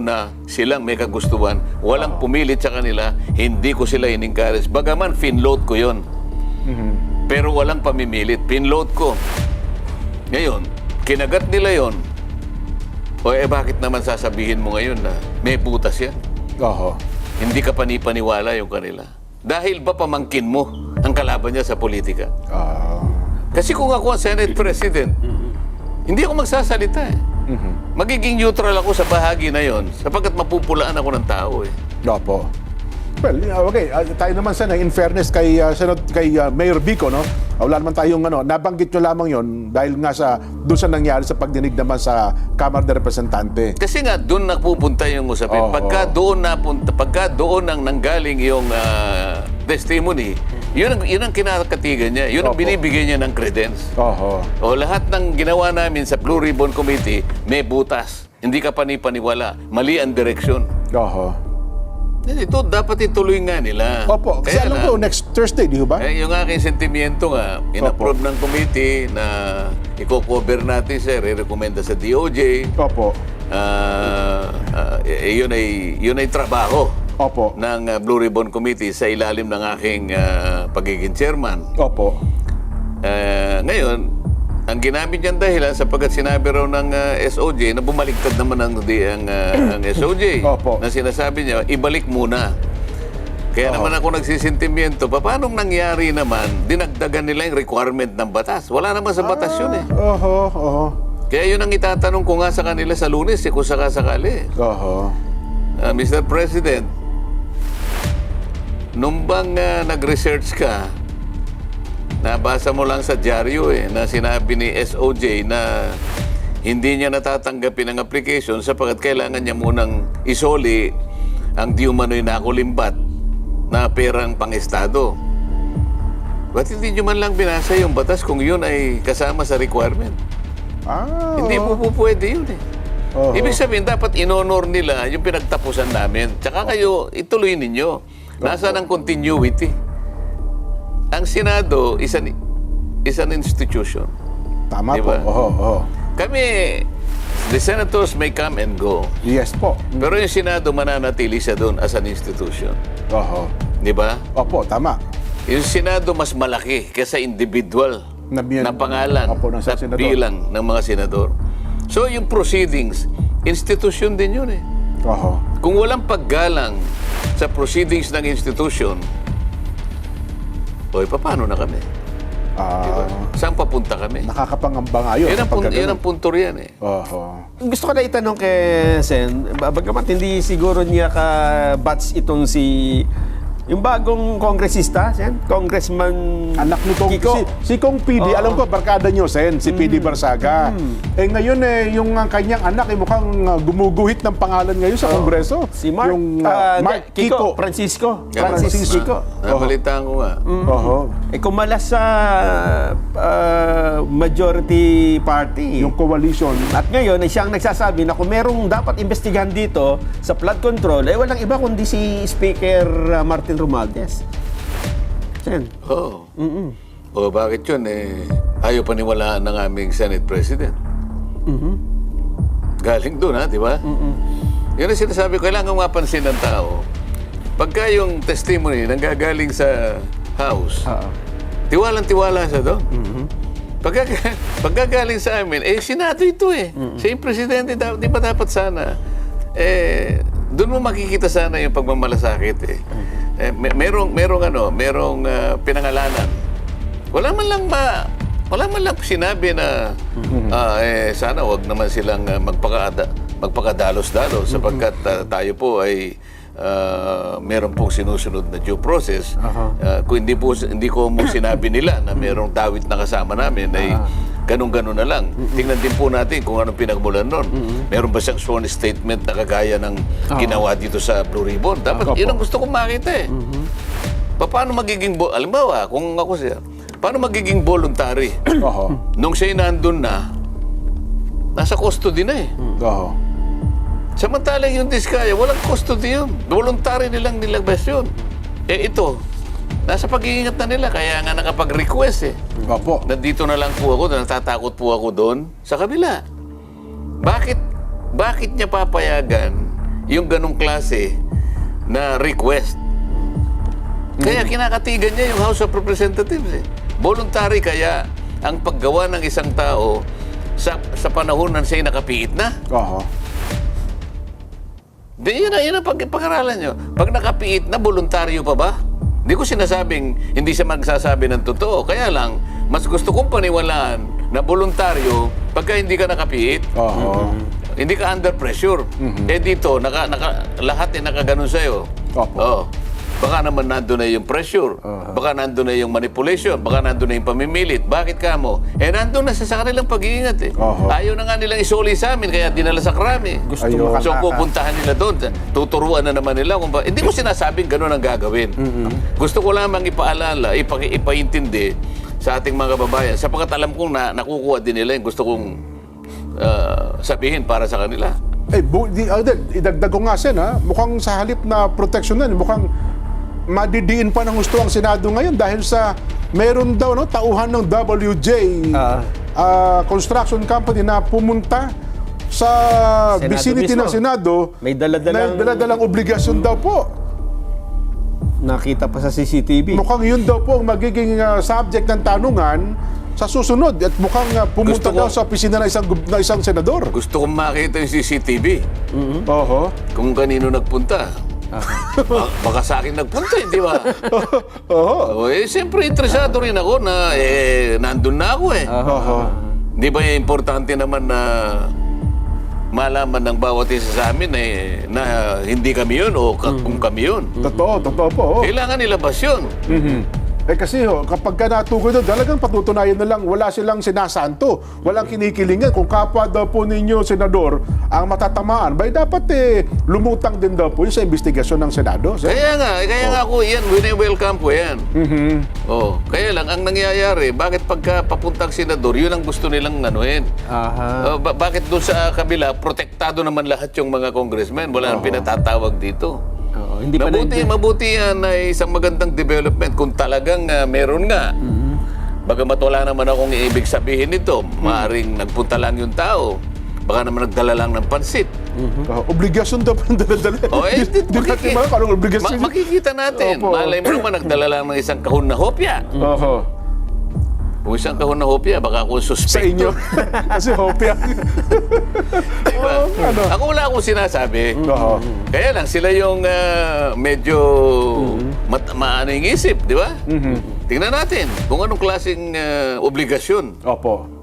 na silang may kagustuhan, walang pumilit sa kanila, hindi ko sila in-encourage. Bagaman, finload ko yon. Pero walang pamimilit. Pinload ko. Ngayon, kinagat nila yon. O bakit naman sasabihin mo ngayon na may butas yan? Oho. Hindi ka panipaniwala yung kanila. Dahil ba pamangkin mo ang kalaban niya sa politika? Kasi kung ako ang Senate President, hindi ako magsasalita eh. Magiging neutral ako sa bahagi na yon sapagkat mapupulaan ako ng tao eh. Opo. Well, okay, tayo naman sana in fairness kay Mayor Vico, no? Wala naman tayong nabanggit nyo lamang yon dahil nga doon sa nangyari sa pagdinig naman sa Kamara de Representante. Kasi nga doon napupunta yung usapin. Pagka doon ang nanggaling yung testimony, yun ang kinakatigan niya. Yun ang binibigay niya ng credence. O lahat ng ginawa namin sa Blue Ribbon Committee, may butas. Hindi ka panipaniwala. Mali ang direksyon. Ito, dapat ituloy nga nila. Opo. Kasi alam ko, next Thursday, di ba? Yung aking sentimiento nga, in-approve ng committee na i-cover natin, sir, i-recommenda sa DOJ. Opo. Yun ay trabaho. Opo. Ng Blue Ribbon Committee sa ilalim ng aking pagiging chairman. Opo. Ngayon, ang ginamit niyang dahilan sapagkat sinabi raw ng SOJ na bumaliktad naman ang SOJ. Opo. Na sinasabi niya, ibalik muna. Kaya naman ako nagsisentimiento, paano nangyari naman, dinagdagan nila yung requirement ng batas? Wala naman sa batas yun eh. Kaya yun ang itatanong ko nga sa kanila sa Lunes, kung sakasakali. Mr. President, nung bang nag-research ka, nabasa mo lang sa dyaryo na sinabi ni SOJ na hindi niya natatanggapin ang application sapagkat kailangan niya munang isoli ang di umano'y nakulimbat na perang pang-estado. Ba't hindi niyo man lang binasa yung batas kung yun ay kasama sa requirement? Hindi po pwede yun eh. Ibig sabihin, dapat in-honor nila yung pinagtapusan namin. Tsaka kayo, ituloy ninyo. Nasaan ang continuity? Ang Senado is an institution. Tama diba? Po. Kami, the senators may come and go. Yes po. Pero yung Senado mananatili siya doon as an institution. Di ba? Opo, tama. Yung Senado mas malaki kaysa individual na pangalan at bilang ng mga senador. So yung proceedings, institution din yun eh. Kung walang paggalang sa proceedings ng institution, paano na kami? Diba? Saan papunta kami? Nakakapangamba nga yun. Yun ang punto riyan eh. Gusto ko na itanong kay Sen, bagamat hindi siguro niya ka-batch itong yung bagong kongresista, Sen, Congressman anak ni Kiko. Si Kong PD, alam ko, barkada nyo, Sen, si PD Barsaga. Ngayon yung kanyang anak mukhang gumuguhit ng pangalan ngayon sa Kongreso. Si Mark, yung Mark Kiko. Francisco Kiko. Nabalitaan ko nga. Kumalas sa majority party. Yung coalition. At ngayon, siyang nagsasabi na kung merong dapat investigahan dito sa flood control, walang iba kundi si Speaker Martin Romualdez. Sen. Bakit yun ayaw paniwalaan ng aming Senate President? Galing doon di ba? Yun ang sinasabi ko, kailangan mapansin ng tao. Pagka yung testimony nanggagaling sa House, tiwalang-tiwala siya doon. Pagkagaling sa amin, Senado ito Siya yung Presidente, di ba dapat sana? Doon mo makikita sana yung pagmamalasakit merong pinangalanan. Wala man lang sinabi na sana wag naman silang magpakadalos-dalos sapagkat tayo po ay meron pong sinusunod na due process. Kung hindi ko mo sinabi nila na merong dawit na kasama namin ay ganun-ganun na lang. Tingnan din po natin kung anong pinagmulan nun. Meron ba siyang sworn statement na kagaya ng ginawa dito sa Blue Ribbon? Dapat, yun ang gusto kong makita Paano magiging, alimbawa, kung ako siya, paano magiging voluntary? Nung siya'y nandun na, nasa custody na Samantalang yung Diskaya, walang custody yun. Voluntary nilang nilabas yun. Ito, nasa pag-iingat na nila, kaya nga nakapag-request Nandito na lang po ako, natatakot po ako doon sa kabila. Bakit niya papayagan yung ganong klase na request. Kaya kinakatigan niya yung House of Representatives. Voluntary kaya ang paggawa ng isang tao sa panahon na siya'y nakapiit na. Oho. Di yun ang pag-aralan nyo. Pag nakapiit na, voluntaryo pa ba? Hindi ko sinasabing hindi siya magsasabi ng totoo. Kaya lang, mas gusto kong paniwalaan na voluntaryo pagka hindi ka nakapiit. Oho. Hindi ka under pressure. Eh dito, lahat nakaganon sa'yo. Opo. Oo. Baka naman nandun na yung pressure. Baka nandun na yung manipulation. Baka nandun na yung pamimilit. Bakit ka mo? Eh nandun na sa kanilang pag-iingat eh. Oho. Ayaw na nga nilang isuli sa amin, kaya dinala sa krami. Gusto Ayun. So makataka. pupuntahan nila doon. Tuturuan na naman nila kung hindi ko sinasabing gano'n ang gagawin. Gusto ko lamang ipaalala, ipaintindi sa ating mga kababayan. Sapagkat alam kong nakukuha din nila yung gusto kong sabihin para sa kanila. Idagdag ko nga, Sen, ha? Mukhang sa halip na protection na, mukhang madidiin pa ng gusto ang Senado ngayon dahil sa meron daw tauhan ng WJ Construction Company na pumunta sa Senado vicinity mismo. ng Senado. May dala-dalang obligasyon daw po. nakita pa sa CCTV. Mukhang yun daw po ang magiging subject ng tanungan sa susunod at mukhang pumunta Gusto ko- daw sa opisina ng isang senador. Gusto kong makita yung CCTV Oho. kung kanino nagpunta. Baka sa akin nagpunta, hindi ba? Oho. Siyempre interesado rin ako na nandun na ako eh. Oho. Di ba importante naman na malaman ng bawat isa sa amin na hindi kami yun o kung kami yun. Totoo po. Oh. Kailangan ilabas yun. Eh kasi kapag ka natukoy doon, talagang patutunayan na lang, wala silang sinasanto, walang kinikilingan. Kung kapwa daw po ninyo, senador, ang matatamaan, bay dapat lumutang din daw po yun sa investigasyon ng Senado. Kaya nga ako yan, wini-welcome ko yan. Oh, kaya lang, ang nangyayari, bakit pagka papuntang senador, yun ang gusto nilang nanuhin. Aha. Bakit doon sa kabila, protektado naman lahat yung mga congressmen, wala nang pinatatawag dito. Oo, hindi pa Mabuti yan ay isang magandang development kung talagang meron nga. Bagamat wala naman akong ibig sabihin nito, maaaring nagpunta lang yung tao. Baka naman nagdala lang ng pansit. Obligasyon daw po ng dala-dala. Di natin mga anong obligasyon. Makikita natin. Opo. Malay mo naman nagdala lang ng isang kahon na hopya. Oho. Kung isang kahon na hopya, baka ako Sa suspect. inyo. Kasi hopya. Diba? ano? Ako wala akong sinasabi. Oho. Kaya lang, sila yung medyo maano yung isip, di ba? Tingnan natin kung anong klaseng obligasyon. Opo.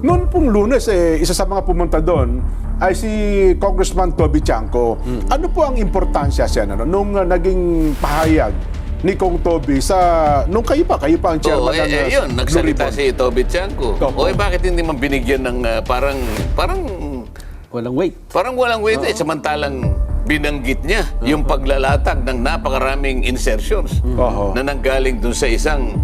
Noon pong Lunes, isa sa mga pumunta doon ay si Congressman Toby Chanco. Ano po ang importansya siya nung naging pahayag ni Kong Toby nung kayo pa ang chairman ng yun, Blue nagsalita Ribbon? si Toby Chanco. Opo. Bakit hindi man binigyan ng parang walang weight. walang weight samantalang binanggit niya yung paglalatag ng napakaraming insertions Oho. na nanggaling dun sa isang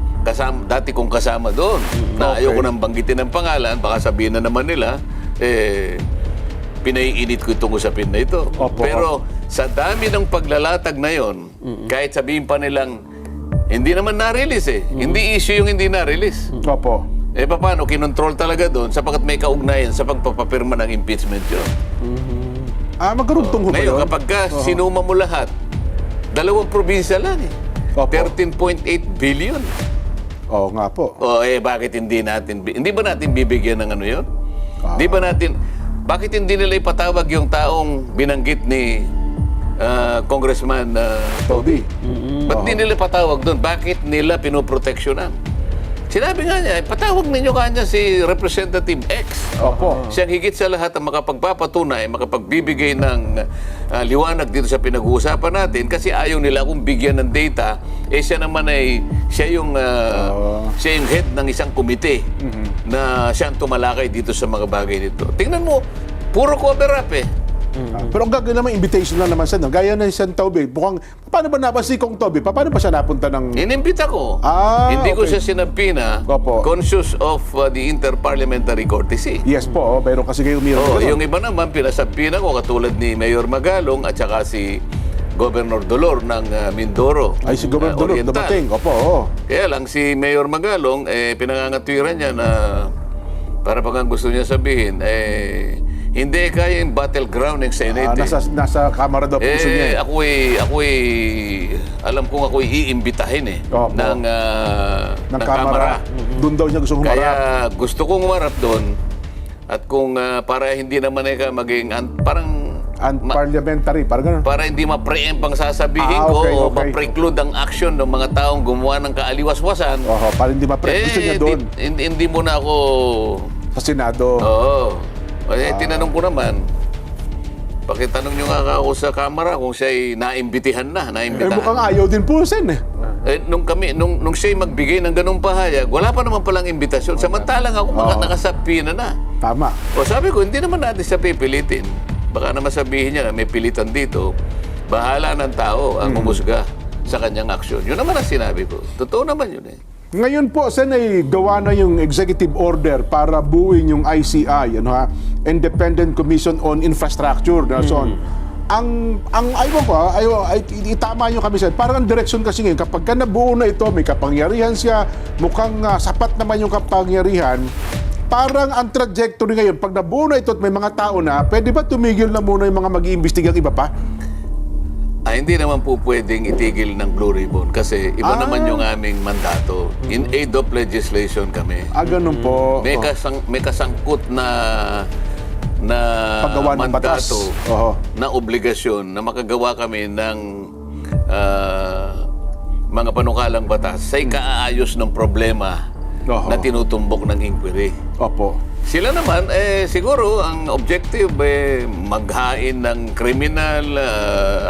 dati kong kasama doon. Na Okay. ayoko nang banggitin ng pangalan, baka sabihin na naman nila, pinaiinit ko itong usapin na ito. Opo. Pero sa dami ng paglalatag na yon, kahit sabihin pa nilang hindi naman na-release Hindi issue yung hindi na-release. Opo. Paano? Kinontrol talaga doon sapagkat may kaugnayan sa pagpapapirma ng impeachment yun. Magkarugtong ho ba Ngayon, yun? kapag sinuma mo lahat, 2 probinsya lang Opo. 13.8 billion. Oo nga po. Bakit hindi ba natin bibigyan ng ano yun? Bakit hindi nila ipatawag yung taong binanggit ni Congressman Toby. Ba't di nila patawag doon? Bakit nila pinoproteksyonan? Sinabi nga niya, patawag ninyo kanya si Representative X. Opo. Siyang higit sa lahat ang makapagpapatunay, makapagbibigay ng liwanag dito sa pinag-uusapan natin kasi ayaw nila akong bigyan ng data. Siya naman siya yung head ng isang komite na siyang tumalakay dito sa mga bagay nito. Tingnan mo, puro cover up Pero ang gagawin naman, invitation lang naman sa gaya na si Toby. Mukhang, paano ba napansin Kong Toby? Paano ba siya napunta ng... Inimbita ko. Hindi ko okay. siya sinampina, Opo. conscious of the interparliamentary courtesy. Yes po, pero kasi kayo umiyak. Yung iba naman, pinasampina ko katulad ni Mayor Magalong at saka si Governor Dolor ng Mindoro. Ay, si Governor Dolor, Oriental. dumating. Opo. Kaya lang, si Mayor Magalong, pinangangatwiran niya na para pag gusto niya sabihin, Hindi kaya yung battleground ng Senate. Nasa kamara daw puso niya. Ako'y alam kong ako'y iimbitahin Opo. ng Kamara. Doon daw niya gusto humarap. Kaya gusto kong humarap doon. At kung para hindi naman maging parang Parliamentary, parang gano'n. para hindi ma-preempt ang sasabihin Okay, ko o okay. ma-preclude ang action ng mga taong gumawa ng kaaliwas-wasan. Oho, para hindi gusto niya doon Hindi mo na ako... sa Senado. Oo. Tinanong ko naman, pakitanong nyo nga ako sa kamera kung siya'y naimbitahan na. Mukhang ayaw din po, Sen. Nung siya'y magbigay ng ganong pahayag, wala pa naman palang imbitasyon. Samantalang ako nakasapi na. Tama. O sabi ko, hindi naman natin siya pipilitin. Baka naman sabihin niya na may pilitan dito. Bahala ng tao ang umusga sa kanyang aksyon. Yun naman ang sinabi ko. Totoo naman yun Ngayon po, Sen, ay gawa na yung executive order para buuin yung ICI, Independent Commission on Infrastructure. Son. Ang ayaw ko, itama nyo kami, Sen. Parang ang direksyon kasi ngayon, kapag ka nabuo na ito, may kapangyarihan siya, mukhang sapat naman yung kapangyarihan, parang ang trajectory ngayon, pag nabuo na ito at may mga tao na, pwede ba tumigil na muna yung mga mag-iimbestigang iba pa? Hindi naman po pwedeng itigil ng Blue Ribbon kasi iba naman yung aming mandato. In aid of legislation kami. Ganun po. May kasangkut na Paggawa ng batas. mandato, Oho. na obligasyon na makagawa kami ng mga panukalang batas sa ikaayos ng problema Oho. na tinutumbok ng inquiry. Opo. Sila naman, siguro, ang objective, maghain ng criminal,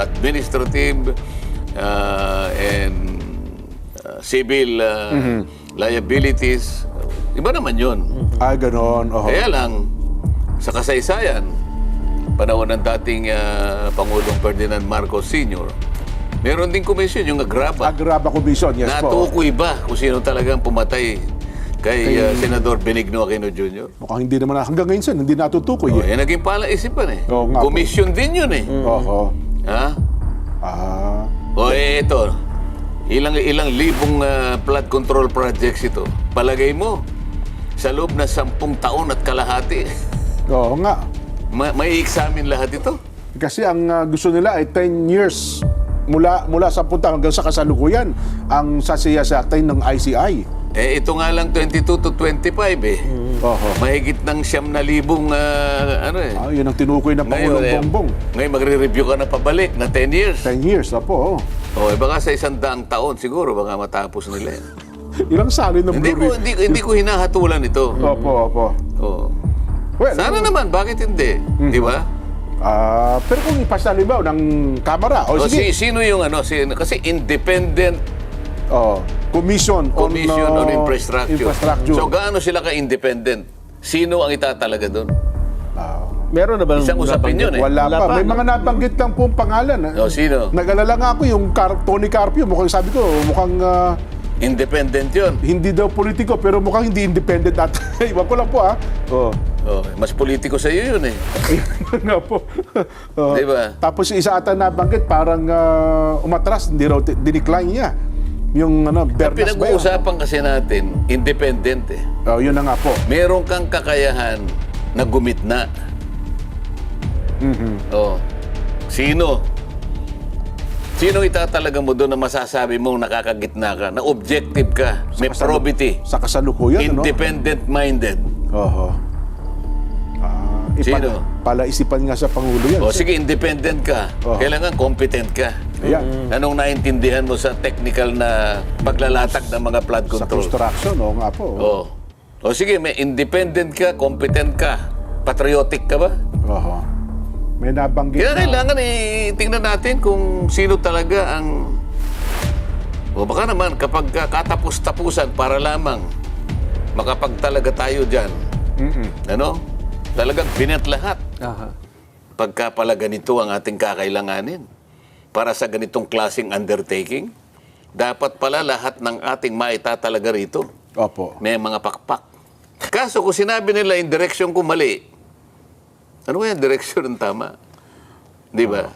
administrative, and civil liabilities. Iba naman yun. Ganon. Oho. Kaya lang, sa kasaysayan, panahon ng dating Pangulong Ferdinand Marcos Sr., meron din komisyon, yung Agraba. Agraba Commission, yes po. Natukoy ba kung sino talagang pumatay kay Senador Benigno Aquino Jr.? Mukhang hindi naman, hanggang ngayon, Sen, hindi natutukoy. Naging palaisipan Oo nga po. Komisyon din yun Oho. Ha? Ah. Ito. Ilang libong flood control projects ito. Palagay mo, sa loob na 10 taon at kalahati, Oo nga. may examine lahat ito. Kasi ang gusto nila ay 10 years mula sa punta hanggang sa kasalukuyan ang sasiyasaktin ng ICI. Ito nga lang 22 to 25 Oho. Mahigit ng 9,000 Yun ang tinukoy ng Pangulong Bongbong. Ngayon magre-review ka na pabalik na 10 years. 10 years, opo. Baka sa 100 taon siguro baka matapos nila yan. Ilang salin ng Hindi Blue ko hindi ko hinahatulan ito. Opo. Oo. Well, Sana naman, bakit hindi? Di ba? pero kung ipasa halimbawa ng kamera, sige. Sino yung kasi independent Commission on infrastructure. So gaano sila ka-independent? Sino ang itatalaga doon? Meron na ba? Isang usapin yun Wala pa. May no? mga nabanggit lang pong pangalan. Sino? Nag-alala nga ako yung Tony Carpio. Mukhang sabi ko, mukhang Independent yun. hindi daw politiko pero mukhang hindi independent at iwan ko lang po Mas politiko sa iyo yun nga po. Di ba? Tapos yung isa ata nabanggit parang umatras, hindi raw dinicline niya. Yung Bernas ba yun? Pinag-uusapan kasi natin, independent Yun na nga po. Meron kang kakayahan na gumitna. Sino? Sino itatalaga mo doon na masasabi mong nakakagitna ka, na objective ka, may probity, Sa kasalukuyan, independent-minded? Oho. Sino? Palaisipan nga sa Pangulo yan. Sige, independent ka. Kailangan competent ka. Ayan. Anong naintindihan mo sa technical na paglalatag ng mga flood Sa control? construction, nga po. Sige, may independent ka, competent ka, patriotic ka ba? Oho. May nabanggit Kaya kailangan tingnan natin kung sino talaga ang... baka naman kapag katapos-tapusan para lamang makapagtalaga tayo dyan. Talagang binet lahat. Pagka pala ganito ang ating kakailanganin para sa ganitong klaseng undertaking, dapat pala lahat ng ating maitatalaga rito. Opo. May mga pakpak. Kaso kung sinabi nila yung direksyon ko mali, ano kaya direksyon ang tama? Di ba?